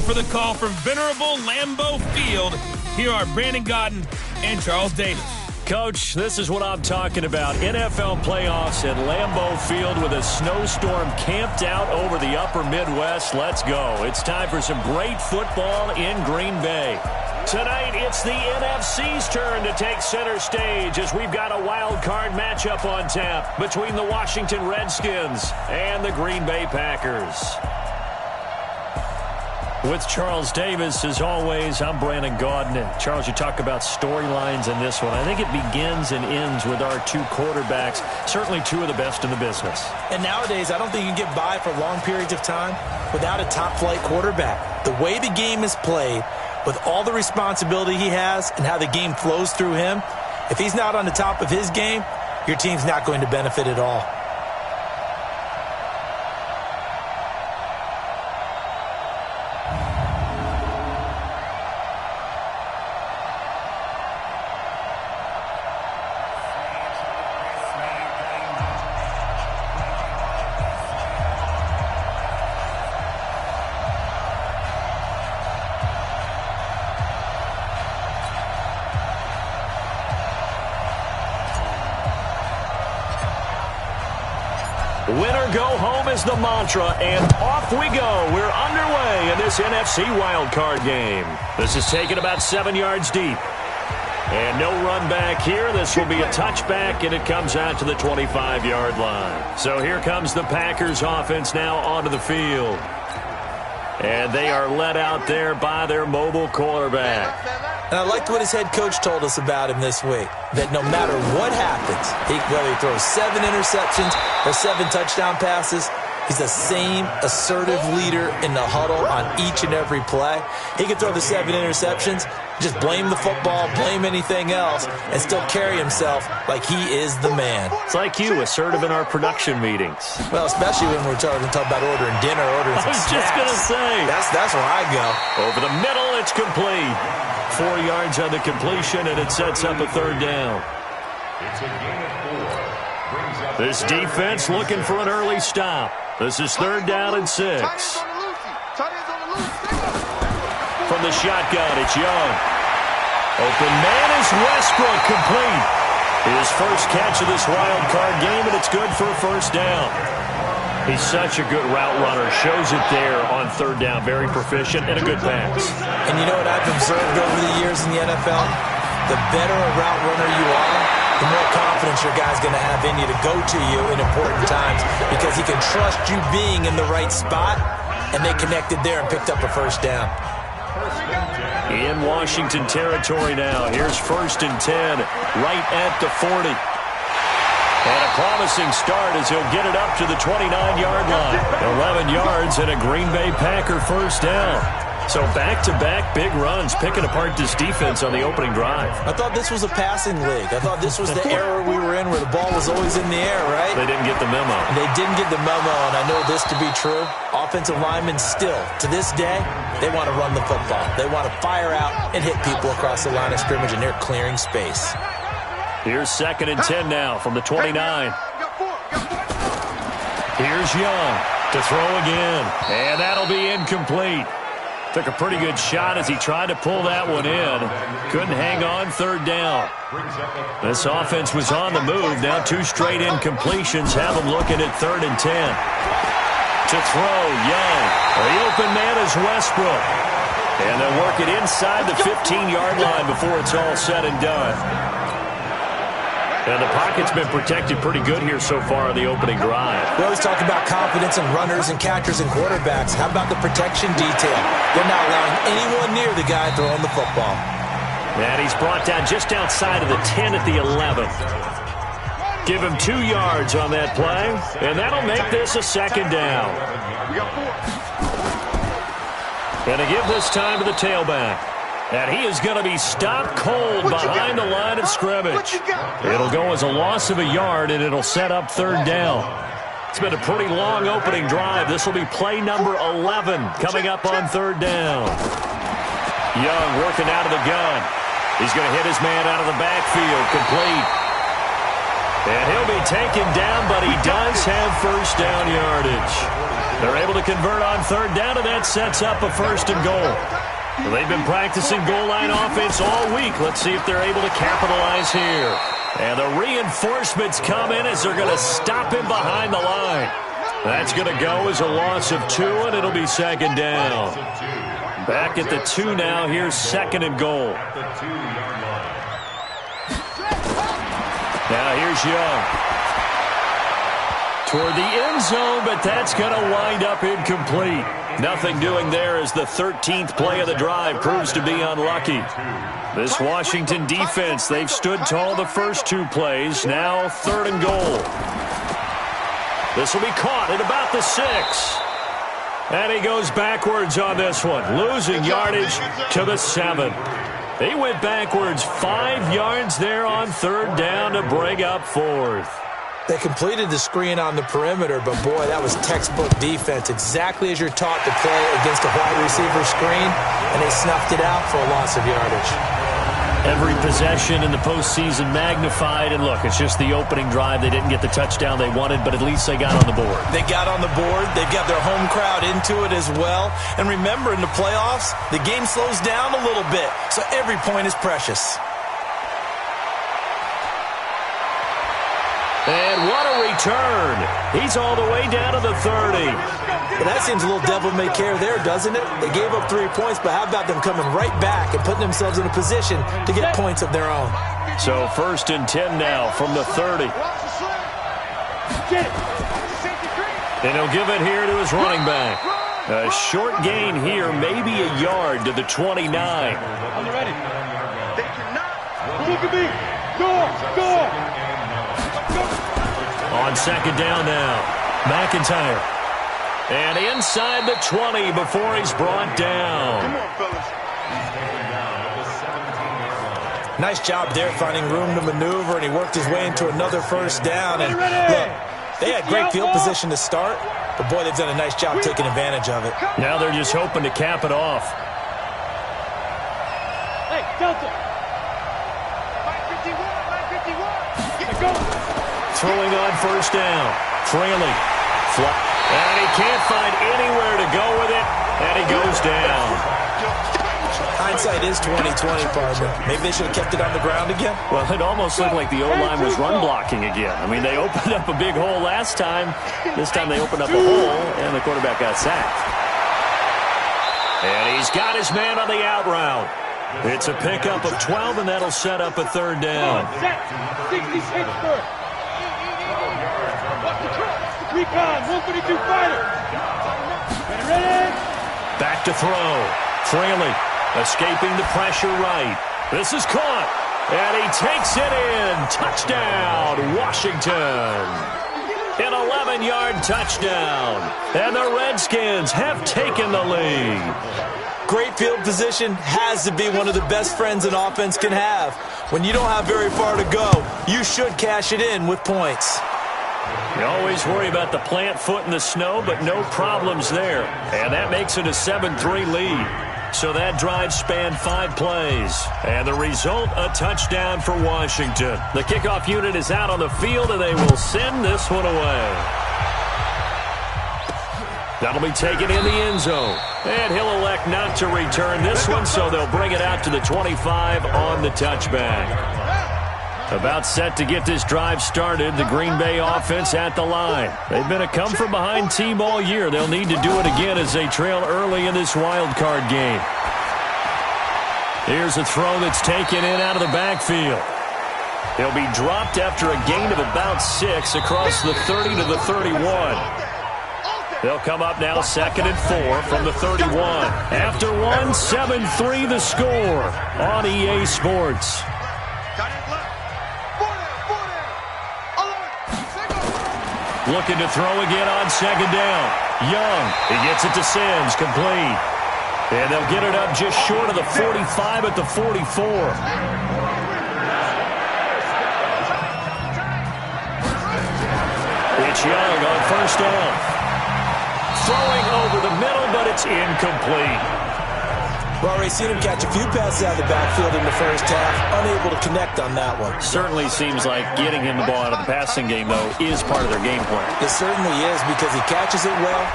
for the call from venerable Lambeau Field. Here are Brandon Gaudin and Charles Davis. Coach, this is what I'm talking about. NFL playoffs at Lambeau Field with a snowstorm camped out over the upper Midwest. Let's go. It's time for some great football in Green Bay. Tonight, it's the NFC's turn to take center stage as we've got a wild card matchup on tap between the Washington Redskins and the Green Bay Packers. With Charles Davis, as always, I'm Brandon Gaudin. And Charles, you talk about storylines in this one. I think it begins and ends with our two quarterbacks, certainly two of the best in the business. And nowadays, I don't think you can get by for long periods of time without a top-flight quarterback. The way the game is played, with all the responsibility he has and how the game flows through him, if he's not on the top of his game, your team's not going to benefit at all. Winner go home is the mantra, and off we go. We're underway in this NFC wildcard game. This is taken about 7 yards deep. And no run back here. This will be a touchback, and it comes out to the 25-yard line. So here comes the Packers offense now onto the field. And they are led out there by their mobile quarterback. And I liked what his head coach told us about him this week, that no matter what happens, whether he throws 7 interceptions or 7 touchdown passes, he's the same assertive leader in the huddle on each and every play. He can throw the 7 interceptions, just blame the football, blame anything else, and still carry himself like he is the man. It's like you, assertive in our production meetings. Well, especially when we're talking about ordering dinner, ordering some snacks. I was just going to say. That's where I go. Over the middle, it's complete. 4 yards on the completion, and it sets up a third down. This defense looking for an early stop. This is third down and 6. From the shotgun, it's Young. Open man is Westbrook, complete. His first catch of this wild card game, and it's good for a first down. He's such a good route runner. Shows it there on third down. Very proficient and a good pass. And you know what I've observed over the years in the NFL? The better a route runner you are, the more confidence your guy's going to have in you to go to you in important times because he can trust you being in the right spot, and they connected there and picked up a first down. In Washington territory now. Here's 1st and 10, right at the 40. And a promising start as he'll get it up to the 29-yard line. 11 yards and a Green Bay Packer first down. So back-to-back big runs, picking apart this defense on the opening drive. I thought this was a passing league. I thought this was the era we were in where the ball was always in the air, right? They didn't get the memo. They didn't get the memo, and I know this to be true. Offensive linemen still, to this day, they want to run the football. They want to fire out and hit people across the line of scrimmage, and they're clearing space. Here's 2nd and 10 now from the 29. Here's Young to throw again, and that'll be incomplete. Took a pretty good shot as he tried to pull that one in. Couldn't hang on, third down. This offense was on the move. Now 2 straight incompletions have them looking at 3rd and 10. To throw, Young. The open man is Westbrook. And they'll work it inside the 15-yard line before it's all said and done. And the pocket's been protected pretty good here so far on the opening drive. We always talk about confidence in runners and catchers and quarterbacks. How about the protection detail? They're not allowing anyone near the guy throwing the football. And he's brought down just outside of the 10 at the 11. Give him 2 yards on that play, and that'll make this a 2nd down. And to give this time to the tailback. And he is going to be stopped cold behind the line of scrimmage. It'll go as a loss of a yard, and it'll set up 3rd down. It's been a pretty long opening drive. This will be play number 11 coming up on 3rd down. Young working out of the gun. He's going to hit his man out of the backfield, complete. And he'll be taken down, but he does have first down yardage. They're able to convert on third down, and that sets up a 1st and goal. Well, they've been practicing goal line offense all week. Let's see if they're able to capitalize here. And the reinforcements come in as they're going to stop him behind the line. That's going to go as a loss of 2, and it'll be 2nd down. Back at the 2 now. Here's 2nd and goal. Now here's Young. Toward the end zone, but that's going to wind up incomplete. Nothing doing there as the 13th play of the drive proves to be unlucky. This Washington defense, they've stood tall the first 2 plays. Now 3rd and goal. This will be caught at about the 6. And he goes backwards on this one, losing yardage to the 7. He went backwards 5 yards there on 3rd down to bring up 4th. They completed the screen on the perimeter, but boy, that was textbook defense, exactly as you're taught to play against a wide receiver screen, and they snuffed it out for a loss of yardage. Every possession in the postseason magnified, and look, it's just the opening drive. They didn't get the touchdown they wanted, but at least they got on the board. They got on the board. They've got their home crowd into it as well. And remember, in the playoffs, the game slows down a little bit, so every point is precious. And what a return. He's all the way down to the 30. But that seems a little devil-may-care there, doesn't it? They gave up 3 points, but how about them coming right back and putting themselves in a position to get points of their own? So 1st and 10 now from the 30. And he'll give it here to his running back. A short gain here, maybe a yard to the 29. I'm ready. They cannot. Look at me. Go. On 2nd down now, McIntyre. And inside the 20 before he's brought down. Come on, fellas. Nice job there finding room to maneuver, and he worked his way into another 1st down. And look, they had great field position to start, but boy, they've done a nice job taking advantage of it. Now they're just hoping to cap it off. Hey, Delta. 551. Get it going. Throwing on 1st down. Fraley. And he can't find anywhere to go with it, and he goes down. Hindsight is 20/20, partner. Maybe they should have kept it on the ground again. Well, it almost looked like the O-line was run blocking again. I mean, they opened up a big hole last time. This time they opened up a hole, and the quarterback got sacked. And he's got his man on the out route. It's a pickup of 12, and that'll set up a 3rd down. Recon, 132 fighter. Ready? Back to throw. Fraley escaping the pressure right. This is caught. And he takes it in. Touchdown, Washington. An 11-yard touchdown. And the Redskins have taken the lead. Great field position has to be one of the best friends an offense can have. When you don't have very far to go, you should cash it in with points. You always worry about the plant foot in the snow, but no problems there. And that makes it a 7-3 lead. So that drive spanned 5 plays. And the result, a touchdown for Washington. The kickoff unit is out on the field, and they will send this one away. That'll be taken in the end zone. And he'll elect not to return this one, so they'll bring it out to the 25 on the touchback. About set to get this drive started, the Green Bay offense at the line. They've been a come-from-behind team all year. They'll need to do it again as they trail early in this wild card game. Here's a throw that's taken in out of the backfield. He'll be dropped after a gain of about 6 across the 30 to the 31. They'll come up now 2nd and 4 from the 31. After one, 7-3 the score on EA Sports. Looking to throw again on 2nd down. Young, he gets it to Sims, complete. And they'll get it up just short of the 45 at the 44. It's Young on 1st down. Throwing over the middle, but it's incomplete. We've already seen him catch a few passes out of the backfield in the first half, unable to connect on that one. Certainly seems like getting him the ball out of the passing game, though, is part of their game plan. It certainly is because he catches it well.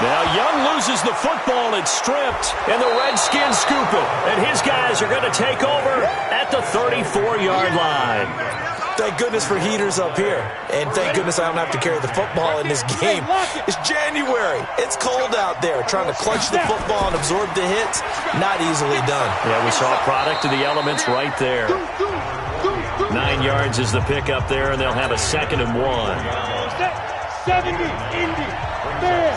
Now Young loses the football. It's stripped, and the Redskins scoop it. And his guys are going to take over at the 34-yard line. Thank goodness for heaters up here. And thank goodness I don't have to carry the football in this game. It's January. It's cold out there. Trying to clutch the football and absorb the hits, not easily done. Yeah, we saw a product of the elements right there. 9 yards is the pickup there, and they'll have a 2nd and 1. 70, Indy. There.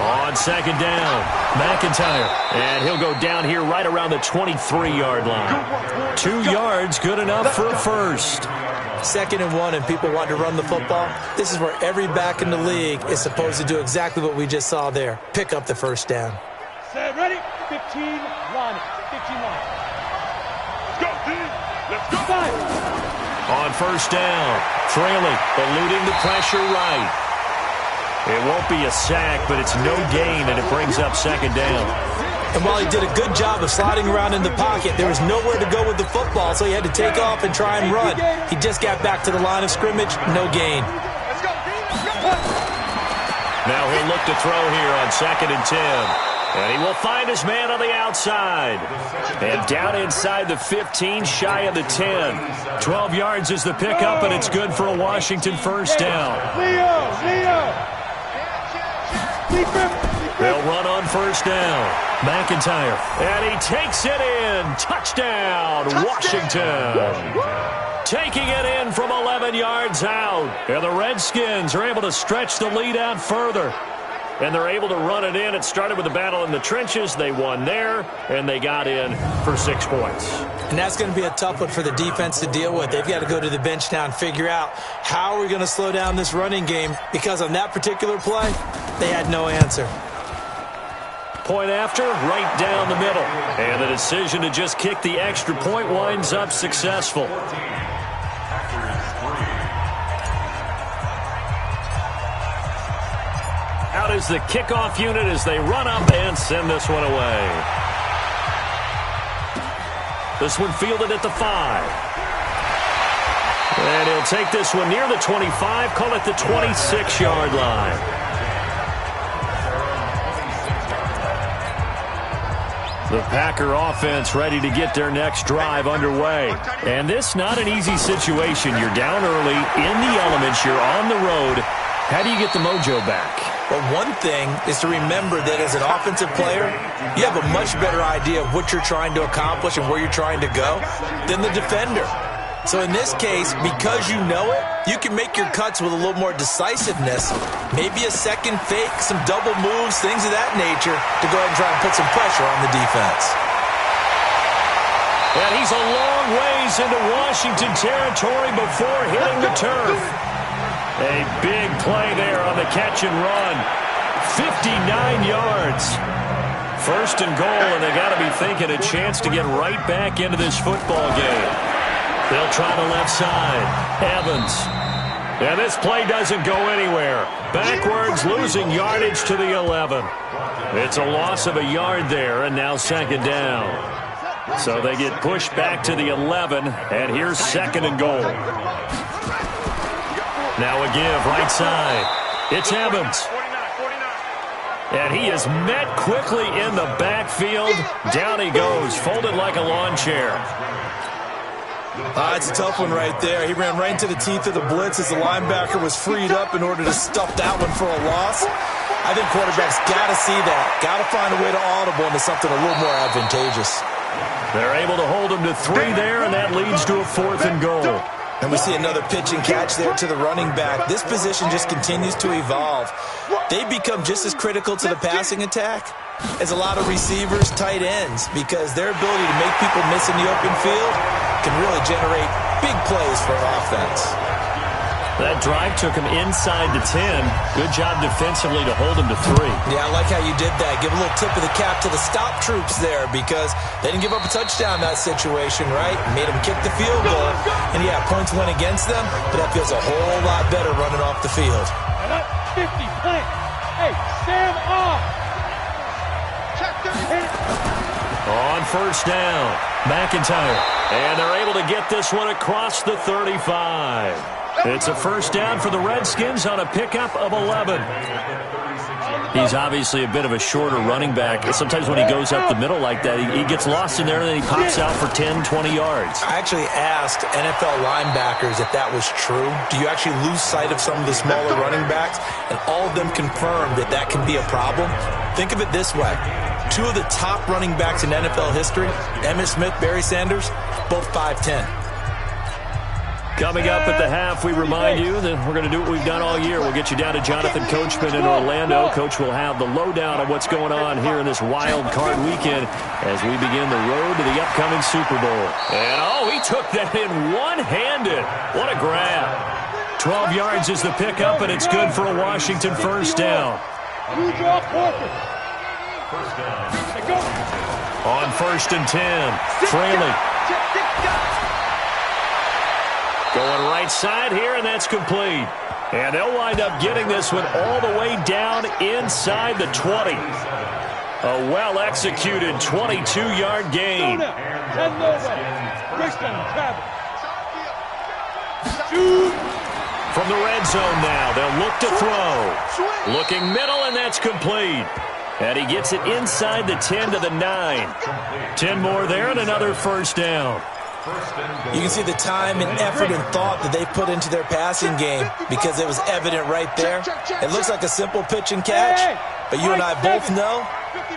On 2nd down, McIntyre. And he'll go down here right around the 23-yard line. 2 yards, good enough for a first. 2nd and 1, and people want to run the football. This is where every back in the league is supposed to do exactly what we just saw there. Pick up the first down. Set, ready? 15 line. 15 line. Let's go, D. Let's go. 5. On first down, Fraley eluding the pressure right. It won't be a sack, but it's no gain, and it brings up 2nd down. And while he did a good job of sliding around in the pocket, there was nowhere to go with the football, so he had to take off and try and run. He just got back to the line of scrimmage, no gain. Now he'll look to throw here on 2nd and 10. And he will find his man on the outside. And down inside the 15, shy of the 10. 12 yards is the pickup, and it's good for a Washington first down. Leo. They'll run on first down. McIntyre. And he takes it in. Touchdown, Washington. Taking it in from 11 yards out. And the Redskins are able to stretch the lead out further. And they're able to run it in. It started with a battle in the trenches. They won there, and they got in for 6 points. And that's going to be a tough one for the defense to deal with. They've got to go to the bench now and figure out how are we going to slow down this running game, because on that particular play, they had no answer. Point after, right down the middle. And the decision to just kick the extra point winds up successful. Out is the kickoff unit as they run up and send this one away. This one fielded at the 5. And he'll take this one near the 25, call it the 26-yard line. The Packer offense ready to get their next drive underway. And this not an easy situation. You're down early, in the elements, you're on the road. How do you get the mojo back? Well, one thing is to remember that as an offensive player, you have a much better idea of what you're trying to accomplish and where you're trying to go than the defender. So in this case, because you know it, you can make your cuts with a little more decisiveness, maybe a second fake, some double moves, things of that nature, to go ahead and try and put some pressure on the defense. And he's a long ways into Washington territory before hitting the turf. A big play there on the catch and run. 59 yards. First and goal, and they got to be thinking a chance to get right back into this football game. They'll try the left side. Evans. And this play doesn't go anywhere. Backwards, losing yardage to the 11. It's a loss of a yard there, and now 2nd down. So they get pushed back to the 11, and here's 2nd and goal. Now a give, right side. It's Evans. And he is met quickly in the backfield. Down he goes, folded like a lawn chair. It's a tough one right there. He ran right into the teeth of the blitz as the linebacker was freed up in order to stuff that one for a loss. I think quarterbacks got to see that. Got to find a way to audible into something a little more advantageous. They're able to hold him to 3 there, and that leads to a 4th and goal. And we see another pitch and catch there to the running back. This position just continues to evolve. They become just as critical to the passing attack as a lot of receivers, tight ends, because their ability to make people miss in the open field can really generate big plays for an offense. That drive took him inside the 10. Good job defensively to hold him to 3. Yeah, I like how you did that. Give a little tip of the cap to the stop troops there, because they didn't give up a touchdown in that situation, right? Made them kick the field goal. And yeah, points went against them, but that feels a whole lot better running off the field. 50, plant. Hey, stand off. first down. McIntyre. And they're able to get this one across the 35. It's a first down for the Redskins on a pickup of 11. He's obviously a bit of a shorter running back. Sometimes when he goes up the middle like that, he gets lost in there and then he pops out for 10, 20 yards. I actually asked NFL linebackers if that was true. Do you actually lose sight of some of the smaller running backs? And all of them confirmed that that can be a problem. Think of it this way. Two of the top running backs in NFL history, Emmitt Smith, Barry Sanders, both 5'10". Coming up at the half, we remind you that we're going to do what we've done all year. We'll get you down to Jonathan Coachman in Orlando. Coach will have the lowdown of what's going on here in this wild card weekend as we begin the road to the upcoming Super Bowl. And, he took that in one-handed. What a grab. 12 yards is the pickup, and it's good for a Washington first down. On 1st and 10, Fraley. Going right side here, and that's complete. And they'll wind up getting this one all the way down inside the 20. A well-executed 22-yard gain. From the red zone now, they'll look to throw. Looking middle, and that's complete. And he gets it inside the 10 to the 9. 10 more there, and another first down. You can see the time and effort and thought that they put into their passing game because it was evident right there. It looks like a simple pitch and catch, but you and I both know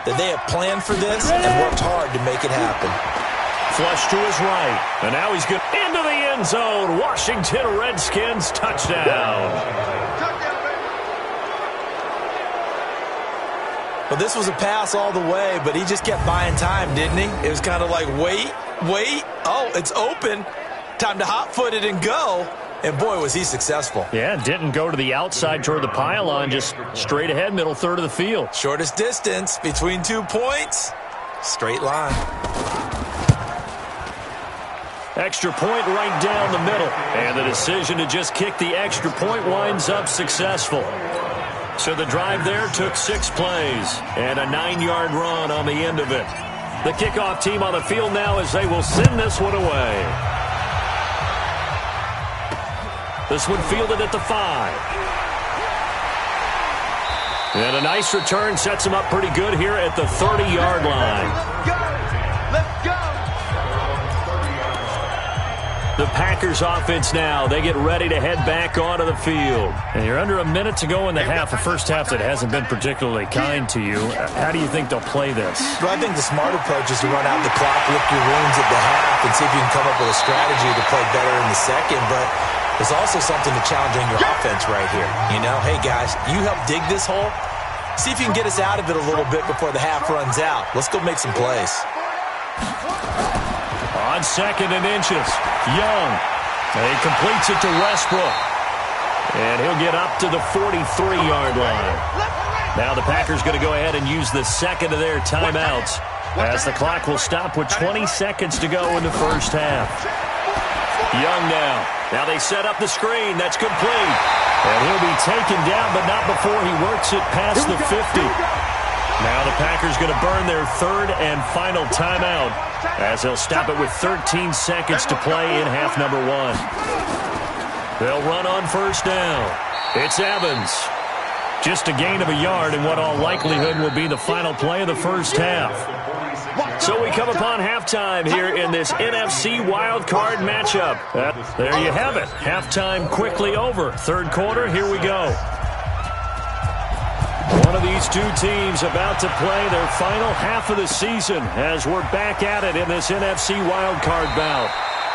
that they have planned for this and worked hard to make it happen. Flush to his right, and now he's good into the end zone. Washington Redskins touchdown. Well, this was a pass all the way, but he just kept buying time, didn't he? It was kind of like, wait. Oh, it's open. Time to hot-foot it and go. And, boy, was he successful. Yeah, didn't go to the outside toward the pylon, just straight ahead, middle third of the field. Shortest distance between 2 points. Straight line. Extra point right down the middle. And the decision to just kick the extra point winds up successful. So the drive there took 6 plays and a 9-yard run on the end of it. The kickoff team on the field now as they will send this one away. This one fielded at the 5. And a nice return sets him up pretty good here at the 30-yard line. Let's go! The Packers offense now. They get ready to head back onto the field. And you're under a minute to go in the half. A first half that hasn't been particularly kind to you. How do you think they'll play this? Well, I think the smart approach is to run out the clock, lick your wounds at the half, and see if you can come up with a strategy to play better in the second. But there's also something to challenging your offense right here. You know, hey, guys, you help dig this hole. See if you can get us out of it a little bit before the half runs out. Let's go make some plays. On 2nd and inches, Young. He completes it to Westbrook. And he'll get up to the 43-yard line. Now the Packers going to go ahead and use the second of their timeouts as the clock will stop with 20 seconds to go in the first half. Young now. Now they set up the screen. That's complete. And he'll be taken down, but not before he works it past the 50. Now the Packers going to burn their third and final timeout as they'll stop it with 13 seconds to play in half number 1. They'll run on first down. It's Evans. Just a gain of a yard in what all likelihood will be the final play of the first half. So we come upon halftime here in this NFC wildcard matchup. There you have it. Halftime quickly over. Third quarter, here we go. One of these two teams about to play their final half of the season as we're back at it in this NFC wildcard bout.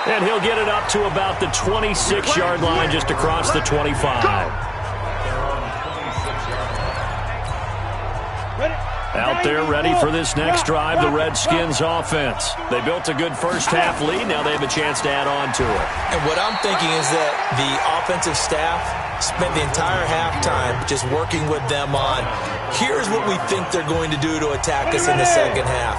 And he'll get it up to about the 26-yard line just across the 25. Out there ready for this next drive, the Redskins offense. They built a good first half lead. Now they have a chance to add on to it. And what I'm thinking is that the offensive staff spent the entire halftime just working with them on, here's what we think they're going to do to attack us in the second half.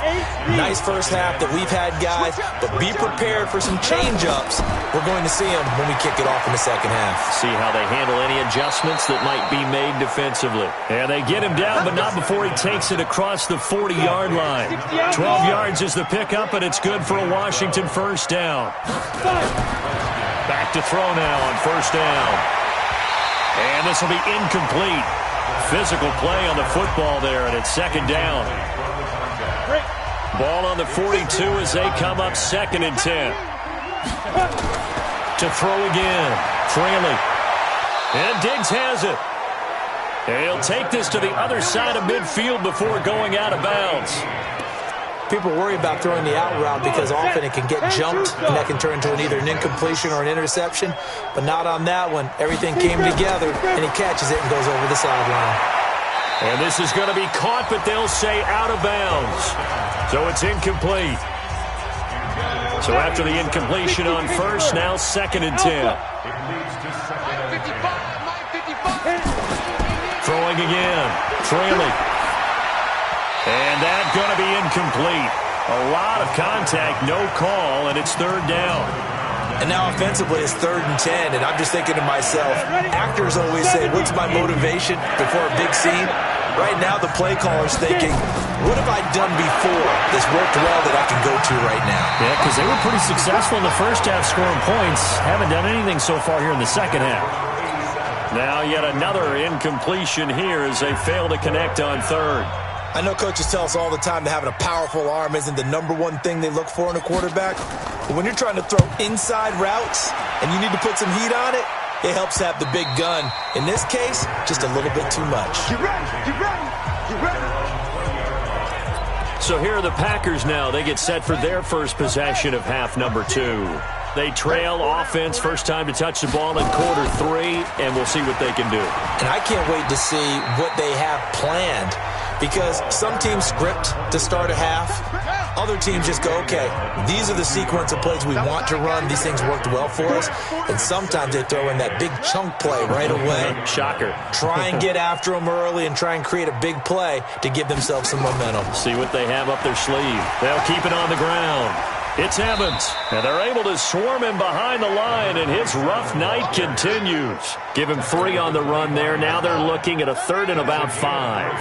Nice first half that we've had, guys, but be prepared for some change-ups. We're going to see them when we kick it off in the second half. See how they handle any adjustments that might be made defensively. And they get him down, but not before he takes it it across the 40-yard line. 12 yards is the pickup, and it's good for a Washington first down. Back to throw now on first down. And this will be incomplete. Physical play on the football there, and it's second down. Ball on the 42 as they come up 2nd and 10. To throw again. Fraley. And Diggs has it. He'll take this to the other side of midfield before going out of bounds. People worry about throwing the out route because often it can get jumped, and that can turn into either an incompletion or an interception. But not on that one. Everything came together, and he catches it and goes over the sideline. And this is going to be caught, but they'll say out of bounds. So it's incomplete. So after the incompletion on first, now 2nd and 10. Throwing again. Fraley. And that's going to be incomplete. A lot of contact, no call, and it's 3rd down. And now offensively it's 3rd and 10, and I'm just thinking to myself, actors always say, what's my motivation before a big scene? Right now the play caller's thinking, what have I done before that's worked well that I can go to right now? Yeah, because they were pretty successful in the first half scoring points. Haven't done anything so far here in the second half. Now yet another incompletion here as they fail to connect on 3rd. I know coaches tell us all the time that having a powerful arm isn't the #1 thing they look for in a quarterback. But when you're trying to throw inside routes and you need to put some heat on it, it helps have the big gun. In this case, just a little bit too much. Get ready, get ready, get ready. So here are the Packers now. They get set for their first possession of half number 2. They trail offense, first time to touch the ball in quarter 3, and we'll see what they can do. And I can't wait to see what they have planned, because some teams script to start a half. Other teams just go, okay, these are the sequence of plays we want to run. These things worked well for us. And sometimes they throw in that big chunk play right away. Shocker. Try and get after them early and try and create a big play to give themselves some momentum. See what they have up their sleeve. They'll keep it on the ground. It's Evans, and they're able to swarm him behind the line, and his rough night continues. Give him 3 on the run there. Now they're looking at a 3rd and about 5.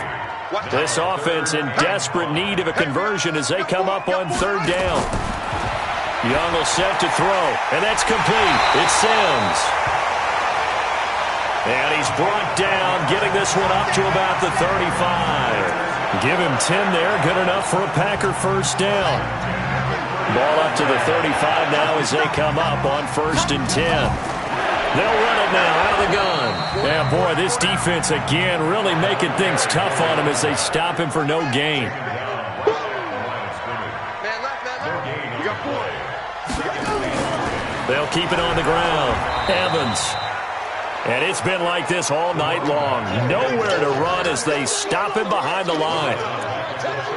This offense in desperate need of a conversion as they come up on 3rd down. Young will set to throw, and that's complete. It's Sims. And he's brought down, getting this one up to about the 35. Give him 10 there, good enough for a Packer first down. Ball up to the 35 now as they come up on 1st and 10. They'll run it now out of the gun. Yeah, boy, this defense again really making things tough on him as they stop him for no gain. They'll keep it on the ground. Evans. And it's been like this all night long. Nowhere to run as they stop him behind the line.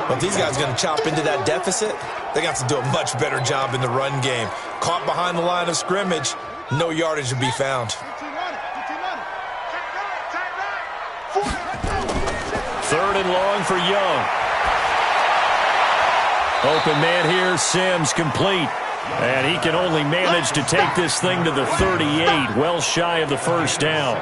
Well, if these guys are going to chop into that deficit, they got to do a much better job in the run game. Caught behind the line of scrimmage, no yardage to be found. 3rd and long for Young. Open man here, Sims complete. And he can only manage to take this thing to the 38, well shy of the first down.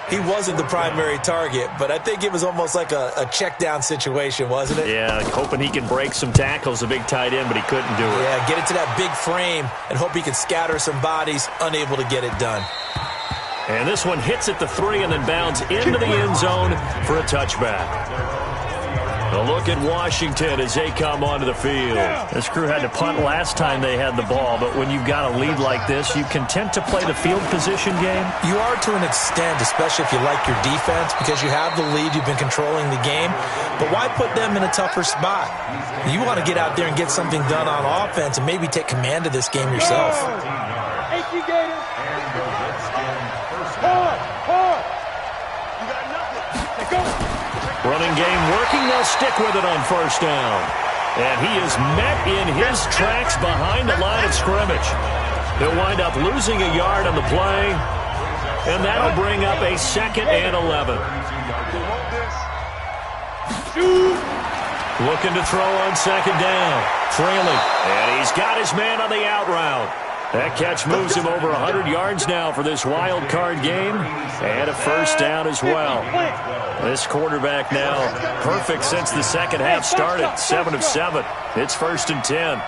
He wasn't the primary target, but I think it was almost like a check down situation, wasn't it? Yeah, hoping he can break some tackles, a big tight end, but he couldn't do it. Yeah, get it to that big frame and hope he can scatter some bodies, unable to get it done. And this one hits at the 3 and then bounds into the end zone for a touchback. A look at Washington as they come onto the field. This crew had to punt last time they had the ball, but when you've got a lead like this, you content to play the field position game? You are to an extent, especially if you like your defense, because you have the lead, you've been controlling the game. But why put them in a tougher spot? You want to get out there and get something done on offense and maybe take command of this game yourself. Running game working, they'll stick with it on first down. And he is met in his tracks behind the line of scrimmage. He'll wind up losing a yard on the play, and that'll bring up a 2nd and 11. Looking to throw on 2nd down. Fraley, and he's got his man on the out route. That catch moves him over 100 yards now for this wild card game, and a first down as well. This quarterback now perfect since the second half started, 7 of 7. It's 1st and 10.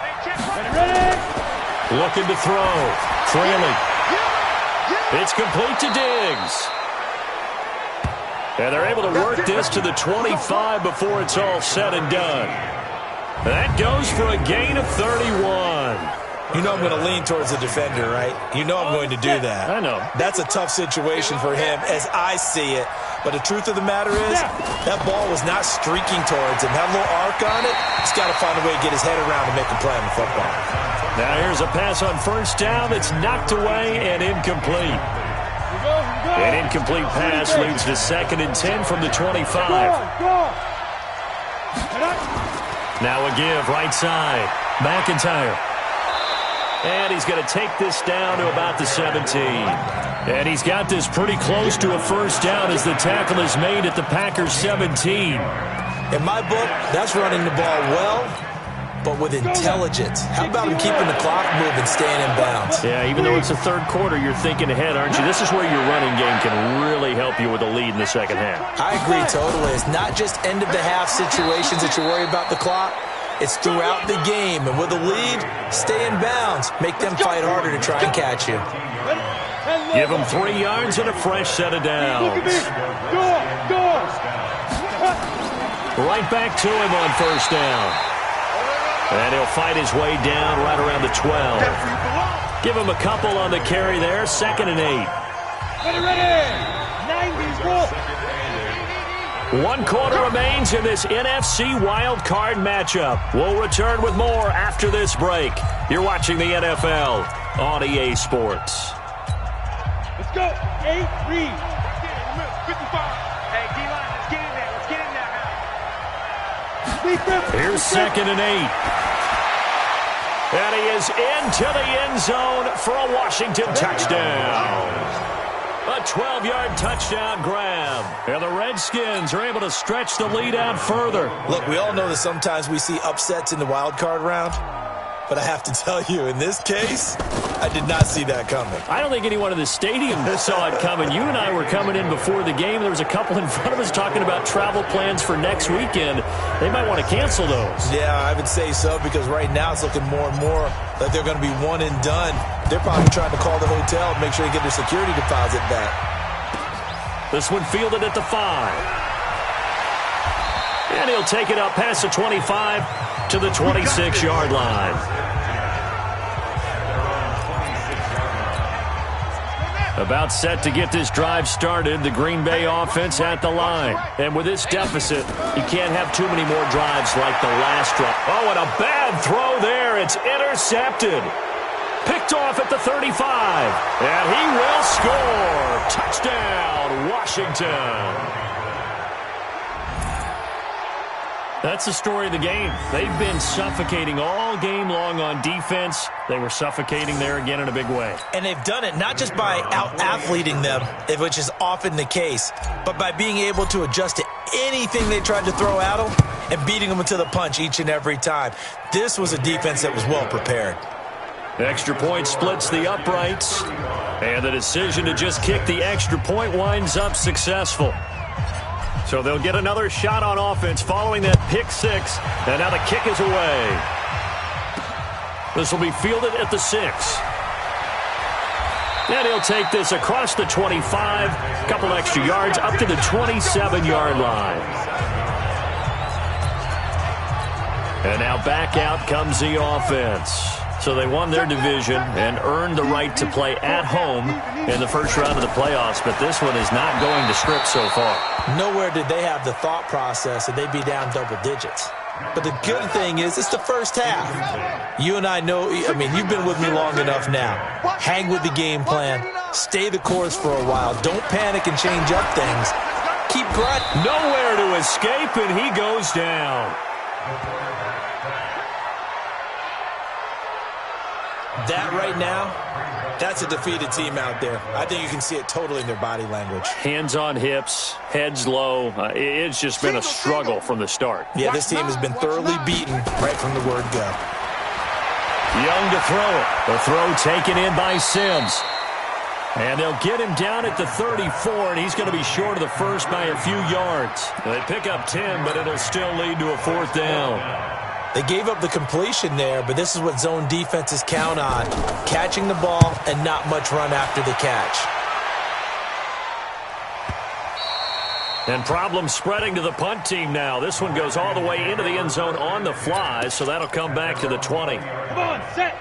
Looking to throw, trailing. It's complete to Diggs. And they're able to work this to the 25 before it's all said and done. That goes for a gain of 31. You know I'm going to lean towards the defender, right? You know I'm going to do that. I know. That's a tough situation for him as I see it. But the truth of the matter is, that ball was not streaking towards him. Had a little arc on it. He's got to find a way to get his head around and make a play on the football. Now here's a pass on first down that's knocked away and incomplete. An incomplete pass leads to 2nd and 10 from the 25. Now a give, right side. McIntyre. And he's going to take this down to about the 17. And he's got this pretty close to a first down as the tackle is made at the Packers' 17. In my book, that's running the ball well, but with intelligence. How about him keeping the clock moving, staying in bounds? Yeah, even though it's the third quarter, you're thinking ahead, aren't you? This is where your running game can really help you with a lead in the second half. I agree totally. It's not just end-of-the-half situations that you worry about the clock. It's throughout the game. And with a lead, stay in bounds. Make them fight harder to try and catch you. Give them 3 yards and a fresh set of downs. Right back to him on first down. And he'll fight his way down right around the 12. Give him a couple on the carry there. 2nd and 8. Ready. 1 quarter remains in this NFC wild card matchup. We'll return with more after this break. You're watching the NFL on EA Sports. Let's go. 8, read. 55. Hey, D-line, let's get in there. Let's get in there. Here's 2nd and 8. And he is into the end zone for a Washington touchdown. A 12-yard touchdown grab. And the Redskins are able to stretch the lead out further. Look, we all know that sometimes we see upsets in the wild card round. But I have to tell you, in this case, I did not see that coming. I don't think anyone in the stadium saw it coming. You and I were coming in before the game. There was a couple in front of us talking about travel plans for next weekend. They might want to cancel those. Yeah, I would say so, because right now it's looking more and more like they're going to be one and done. They're probably trying to call the hotel and make sure they get their security deposit back. This one fielded at the 5. And he'll take it up past the 25 to the 26-yard line. About set to get this drive started, the Green Bay offense at the line. And with this deficit, you can't have too many more drives like the last drive. Oh, and a bad throw there. It's intercepted. Picked off at the 35. And he will score. Touchdown, Washington. That's the story of the game. They've been suffocating all game long on defense. They were suffocating there again in a big way. And they've done it not just by out-athleting them, which is often the case, but by being able to adjust to anything they tried to throw at them and beating them to the punch each and every time. This was a defense that was well prepared. Extra point splits the uprights, and the decision to just kick the extra point winds up successful. So they'll get another shot on offense following that pick 6, and now the kick is away. This will be fielded at the 6. And he'll take this across the 25, a couple extra yards up to the 27-yard line. And now back out comes the offense. So they won their division and earned the right to play at home in the first round of the playoffs, but this one is not going to script so far. Nowhere did they have the thought process that they'd be down double digits. But the good thing is it's the first half. You and I know, I mean, you've been with me long enough now. Hang with the game plan. Stay the course for a while. Don't panic and change up things. Keep grinding. Nowhere to escape, and he goes down. That right now, that's a defeated team out there. I think you can see it totally in their body language. Hands on hips, heads low. It's just been a struggle from the start. Yeah, this team has been thoroughly beaten right from the word go. Young to throw it. The throw taken in by Sims. And they'll get him down at the 34, and he's going to be short of the first by a few yards. They pick up 10, but it'll still lead to a 4th down. They gave up the completion there, but this is what zone defenses count on. Catching the ball and not much run after the catch. And problems spreading to the punt team now. This one goes all the way into the end zone on the fly, so that'll come back to the 20.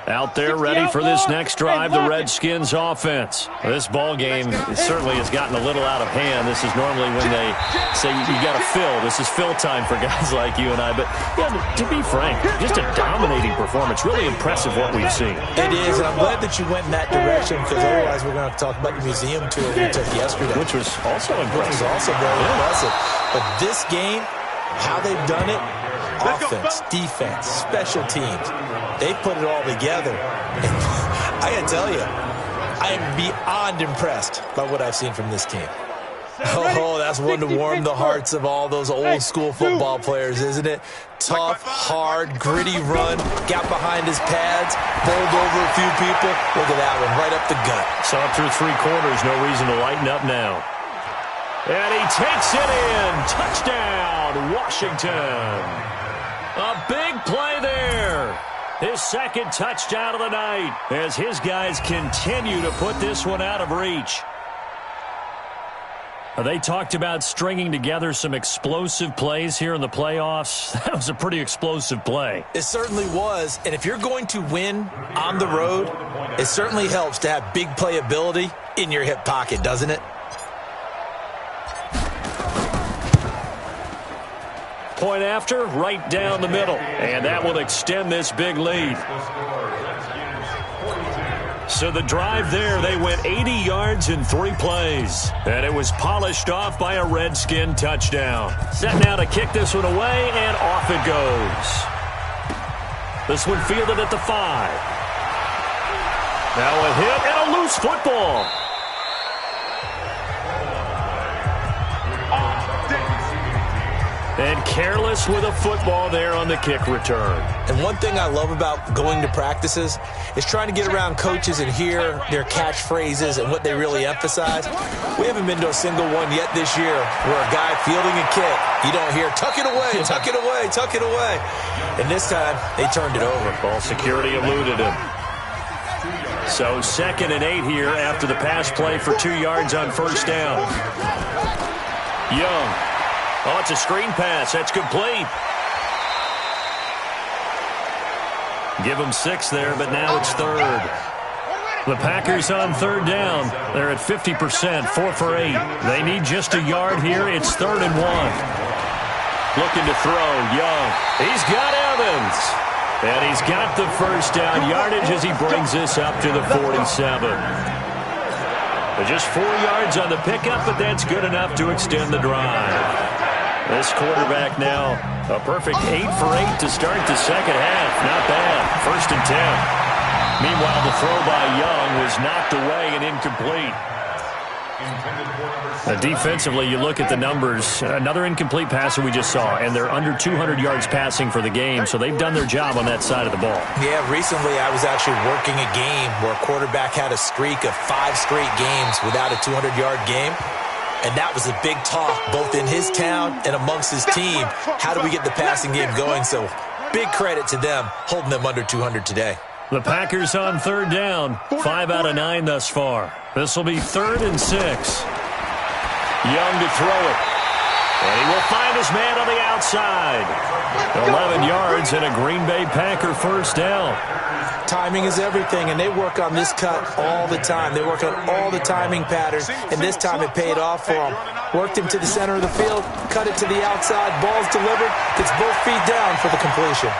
Out there ready for this next drive, the Redskins offense. This ball game certainly has gotten a little out of hand. This is normally when they say you got to fill. This is fill time for guys like you and I. But yeah, to be frank, just a dominating performance. Really impressive what we've seen. It is, and I'm glad that you went in that direction, because otherwise we're going to have to talk about the museum tour we took yesterday. Which was also impressive. Which was also very impressive. But this game, how they've done it, offense, defense, special teams, they put it all together. And I got to tell you, I am beyond impressed by what I've seen from this team. Oh, that's one to warm the hearts of all those old school football players, isn't it? Tough, hard, gritty run, got behind his pads, bowled over a few people. Look at that one, right up the gut. Saw it through 3 quarters, no reason to lighten up now. And he takes it in. Touchdown, Washington. A big play there. His 2nd touchdown of the night as his guys continue to put this one out of reach. They talked about stringing together some explosive plays here in the playoffs. That was a pretty explosive play. It certainly was. And if you're going to win on the road, it certainly helps to have big playability in your hip pocket, doesn't it? Point after, right down the middle. And that will extend this big lead. So the drive there, they went 80 yards in 3 plays. And it was polished off by a Redskin touchdown. Set now to kick this one away, and off it goes. This one fielded at the 5. Now a hit and a loose football. And careless with a football there on the kick return. And one thing I love about going to practices is trying to get around coaches and hear their catchphrases and what they really emphasize. We haven't been to a single one yet this year where a guy fielding a kick, you don't hear, tuck it away, tuck it away, tuck it away. And this time, they turned it over. Ball security eluded him. So 2nd and 8 here after the pass play for 2 yards on 1st down. Young. Oh, it's a screen pass. That's complete. Give them 6 there, but now it's 3rd. The Packers on 3rd down. They're at 50%, 4 for 8. They need just a yard here. It's 3rd and 1. Looking to throw, Young. He's got Evans. And he's got the 1st down yardage as he brings this up to the 47. Just 4 yards on the pickup, but that's good enough to extend the drive. This quarterback now, a perfect 8 for 8 to start the 2nd half. Not bad. 1st and 10. Meanwhile, the throw by Young was knocked away and incomplete. Defensively, you look at the numbers. Another incomplete passer we just saw, and they're under 200 yards passing for the game, so they've done their job on that side of the ball. Yeah, recently I was actually working a game where a quarterback had a streak of 5 straight games without a 200-yard game. And that was a big talk, both in his town and amongst his team. How do we get the passing game going? So big credit to them, holding them under 200 today. The Packers on 3rd down, 5 out of 9 thus far. This will be 3rd and 6. Young to throw it. And he will find his man on the outside. 11 yards and a Green Bay Packer 1st down. Timing is everything, and they work on this cut all the time. They work on all the timing patterns, and this time it paid off for them. Worked him to the center of the field, cut it to the outside, ball's delivered, gets both feet down for the completion.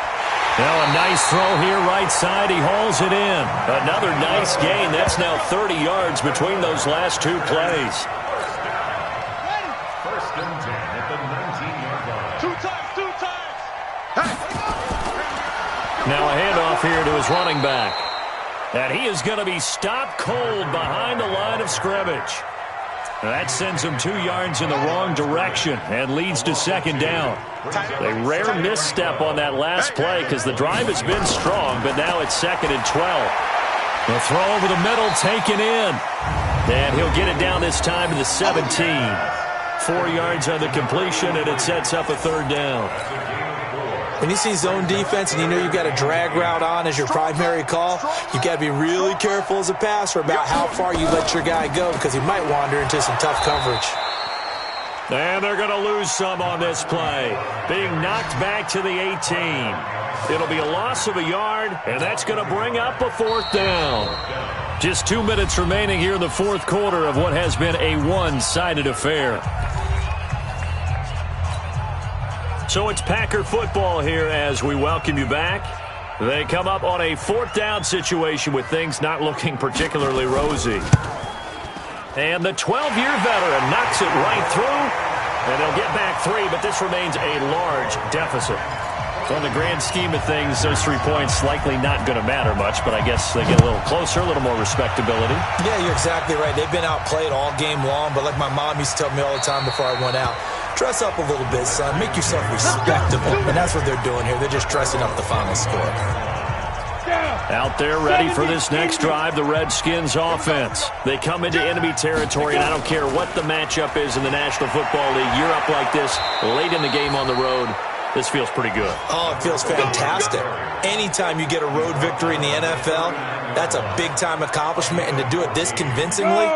Now a nice throw here right side. He hauls it in. Another nice gain. That's now 30 yards between those last 2 plays. 1st and 10 at the 19-yard line. 2 times. Now a handoff here to his running back. And he is going to be stopped cold behind the line of scrimmage. That sends them 2 yards in the wrong direction and leads to second down. A rare misstep on that last play because the drive has been strong, but now it's 2nd and 12. The throw over the middle taken in. And he'll get it down this time to the 17. 4 yards on the completion, and it sets up a 3rd down. When you see zone defense and you know you've got a drag route on as your primary call, you've got to be really careful as a passer about how far you let your guy go because he might wander into some tough coverage. And they're going to lose some on this play. Being knocked back to the 18. It'll be a loss of a yard, and that's going to bring up a 4th down. Just 2 minutes remaining here in the 4th quarter of what has been a one-sided affair. So it's Packer football here as we welcome you back. They come up on a 4th down situation with things not looking particularly rosy. And the 12-year veteran knocks it right through, and they'll get back 3, but this remains a large deficit. So in the grand scheme of things, those 3 points likely not going to matter much, but I guess they get a little closer, a little more respectability. Yeah, you're exactly right. They've been outplayed all game long, but like my mom used to tell me all the time before I went out, dress up a little bit, son. Make yourself respectable. And that's what they're doing here. They're just dressing up the final score. Out there ready for this next drive, the Redskins offense. They come into enemy territory, and I don't care what the matchup is in the National Football League. You're up like this late in the game on the road. This feels pretty good. Oh, it feels fantastic. Anytime you get a road victory in the NFL, that's a big-time accomplishment, and to do it this convincingly,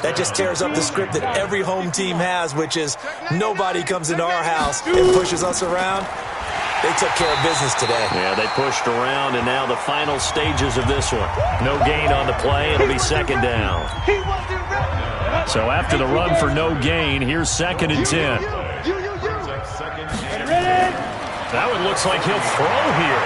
that just tears up the script that every home team has, which is nobody comes into our house and pushes us around. They took care of business today. Yeah, they pushed around, and now the final stages of this one. No gain on the play. It'll be 2nd down. So after the run for no gain, here's 2nd and 10. That one looks like he'll throw here.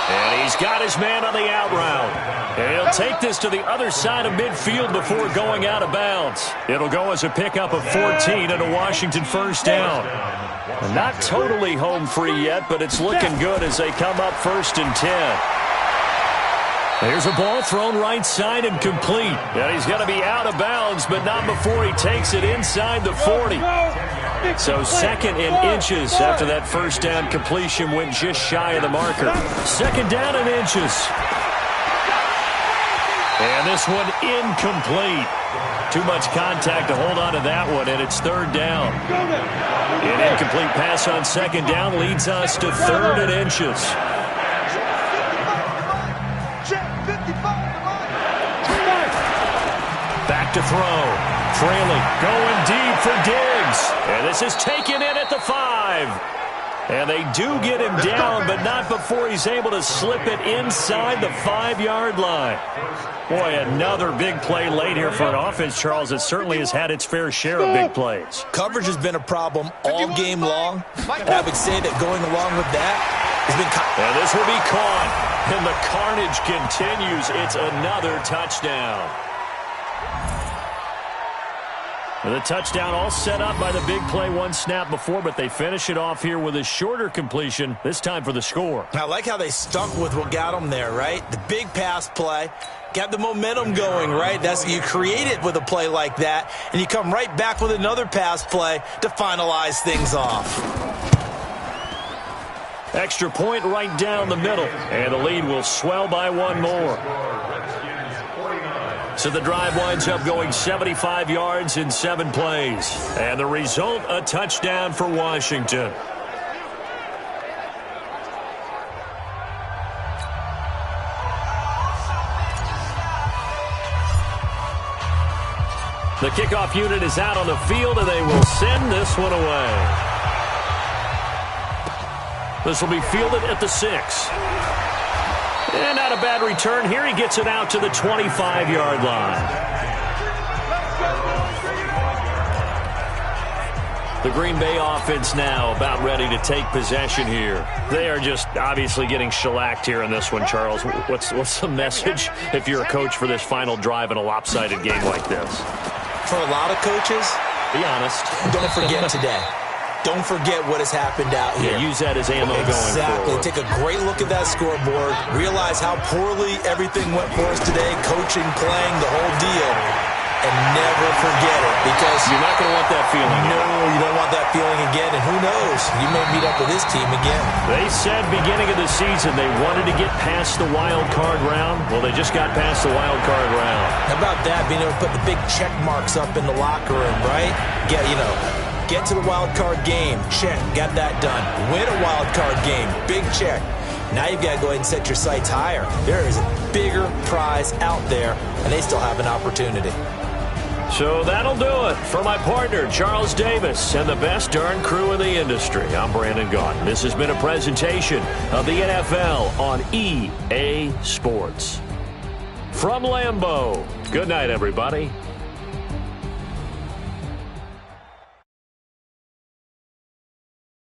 And he's got his man on the out route. And he'll take this to the other side of midfield before going out of bounds. It'll go as a pickup of 14 and a Washington 1st down. Not totally home free yet, but it's looking good as they come up 1st and 10. There's a ball thrown right side and complete. And he's going to be out of bounds, but not before he takes it inside the 40. So 2nd and inches after that 1st down completion went just shy of the marker. 2nd down and inches. And this one incomplete. Too much contact to hold on to that one, and it's 3rd down. An incomplete pass on 2nd down leads us to 3rd and inches. Back to throw. Fraley going deep for Diggs. And this is taken in at the 5. And they do get him down, but not before he's able to slip it inside the 5-yard line. Boy, another big play late here for an offense, Charles, that certainly has had its fair share of big plays. Coverage has been a problem all game long. And I would say that going along with that has been... And this will be caught. And the carnage continues. It's another touchdown. The touchdown all set up by the big play one snap before, but they finish it off here with a shorter completion, this time for the score. I like how they stuck with what got them there, right? The big pass play, got the momentum going, right? That's you create it with a play like that, and you come right back with another pass play to finalize things off. Extra point right down the middle, and the lead will swell by 1 more. So the drive winds up going 75 yards in 7 plays. And the result, a touchdown for Washington. The kickoff unit is out on the field, and they will send this one away. This will be fielded at the 6. And not a bad return here. He gets it out to the 25-yard line. The Green Bay offense now about ready to take possession here. They are just obviously getting shellacked here in this one, Charles. What's the message if you're a coach for this final drive in a lopsided game like this? For a lot of coaches, be honest. Don't forget today. Don't forget what has happened out here. Yeah, use that as ammo going forward. Take a great look at that scoreboard. Realize how poorly everything went for us today. Coaching, playing, the whole deal. and never forget it, because you're not going to want that feeling. No, you don't want that feeling again, and who knows? You may meet up with this team again. They said beginning of the season they wanted to get past the wild card round. Well, they just got past the wild card round. How about that, being able to put the big check marks up in the locker room, right? Get to the wild card game, check, got that done. Win a wild card game, big check. Now you've got to go ahead and set your sights higher. There is a bigger prize out there, and they still have an opportunity. So that'll do it. For my partner, Charles Davis, and the best darn crew in the industry, I'm Brandon Gaudin. This has been a presentation of the NFL on EA Sports. From Lambeau, good night, everybody.